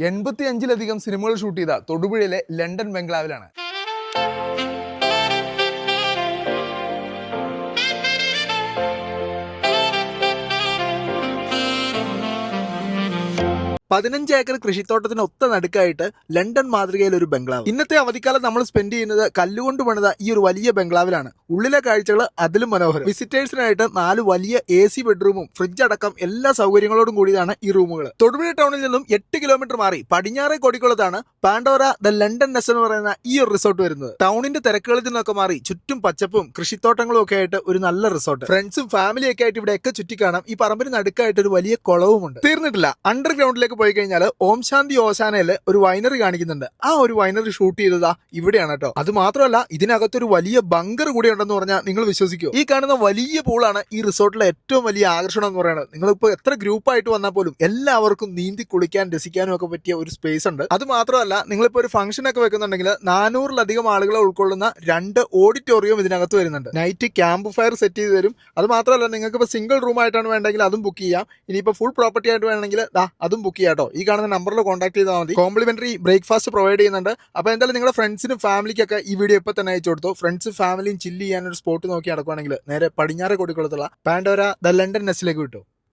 85-ലധികം സിനിമകൾ ഷൂട്ട് ചെയ്ത തൊടുപുഴയിലെ London ബംഗ്ലാവിലാണ്. 15 acre കൃഷിത്തോട്ടത്തിന് ഒത്ത നടുക്കായിട്ട് ലണ്ടൻ മാതൃകയിൽ ഒരു ബംഗ്ലാവ്. ഇന്നത്തെ അവധിക്കാലം നമ്മൾ സ്പെൻഡ് ചെയ്യുന്നത് കല്ലുകൊണ്ട് പണിത ഈ ഒരു വലിയ ബംഗ്ലാവിലാണ്. ഉള്ളിലെ കാഴ്ചകൾ അതിലും മനോഹരം. വിസിറ്റേഴ്സിനായിട്ട് 4 വലിയ AC ബെഡ്റൂമും ഫ്രിഡ്ജ് അടക്കം എല്ലാ സൗകര്യങ്ങളോടും കൂടിയതാണ് ഈ റൂമുകൾ. തൊടുപുഴ ടൗണിൽ നിന്നും 8 കിലോമീറ്റർ മാറി പടിഞ്ഞാറേ കൊടിക്കുളത്താണ് പാൻഡോറ ദ ലണ്ടൻ നെസ്റ്റ് എന്ന് പറയുന്ന ഈ ഒരു റിസോർട്ട് വരുന്നത്. ടൗണിന്റെ തിരക്കുകളിൽ നിന്നൊക്കെ മാറി ചുറ്റും പച്ചപ്പും കൃഷിത്തോട്ടങ്ങളും ഒക്കെ ആയിട്ട് ഒരു നല്ല റിസോർട്ട്. ഫ്രണ്ട്സും ഫാമിലിയൊക്കെ ആയിട്ട് ഇവിടെയൊക്കെ ചുറ്റിക്കാണാം. ഈ പറമ്പിന് നടുക്കായിട്ട് ഒരു വലിയ കുളവുമുണ്ട്. തീർന്നിട്ടില്ല, അണ്ടർഗ്രൗണ്ടിലേക്ക് പോയി കഴിഞ്ഞാൽ ഓം ശാന്തി ഓശാനയില് ഒരു വൈനറി കാണിക്കുന്നുണ്ട്. ആ ഒരു വൈനറി ഷൂട്ട് ചെയ്തതാ ഇവിടെയാണ് കേട്ടോ. അത് മാത്രമല്ല, ഇതിനകത്തൊരു വലിയ ബങ്കർ കൂടി ഉണ്ടെന്ന് പറഞ്ഞാൽ നിങ്ങൾ വിശ്വസിക്കുമോ? ഈ കാണുന്ന വലിയ പൂളാണ് ഈ റിസോർട്ടിലെ ഏറ്റവും വലിയ ആകർഷണം എന്ന് പറയുന്നത്. നിങ്ങളിപ്പോ എത്ര ഗ്രൂപ്പായിട്ട് വന്നാൽ പോലും എല്ലാവർക്കും നീന്തി കുളിക്കാൻ രസിക്കാനും ഒക്കെ പറ്റിയ ഒരു സ്പേസ് ഉണ്ട്. അത് മാത്രമല്ല, നിങ്ങളിപ്പോ ഒരു ഫംഗ്ഷൻ ഒക്കെ വെക്കുന്നുണ്ടെങ്കിൽ 400-ലധികം ആളുകളെ ഉൾക്കൊള്ളുന്ന 2 ഓഡിറ്റോറിയം ഇതിനകത്ത് വരുന്നുണ്ട്. നൈറ്റ് ക്യാമ്പ് ഫയർ സെറ്റ് ചെയ്ത് തരും. അത് മാത്രമല്ല, നിങ്ങൾക്ക് ഇപ്പോൾ സിംഗിൾ റൂം ആയിട്ടാണ് വേണ്ടെങ്കിൽ അതും ബുക്ക് ചെയ്യാം. ഇനിയിപ്പോൾ ഫുൾ പ്രോപ്പർട്ടി ആയിട്ട് വേണമെങ്കിൽ അതും ബുക്ക് ചെയ്യാം കേട്ടോ. ഈ കാണുന്ന നമ്പറിൽ കോൺടാക്ട് ചെയ്താൽ മതി. കോംപ്ലിമെന്ററി ബ്രേക്ക്ഫാസ്റ്റ് പ്രൊവൈഡ് ചെയ്യുന്നുണ്ട്. അപ്പോൾ എന്തായാലും നിങ്ങളുടെ ഫ്രണ്ട്സിനും ഫാമിലിക്കൊക്കെ ഈ വീഡിയോ ഇപ്പോൾ തന്നെ അയച്ചു കൊടുത്തു. ഫ്രണ്ട്സും ഫാമിലിയും ചില്ല് ചെയ്യാനൊരു സ്പോട്ട് നോക്കി നടക്കുവാണെങ്കിൽ നേരെ പടിഞ്ഞാറ് കൊടിക്കുളത്തുള്ള പാൻഡോറ ദ ലണ്ടൻ നെസ്റ്റിലേക്ക് വിട്ടു.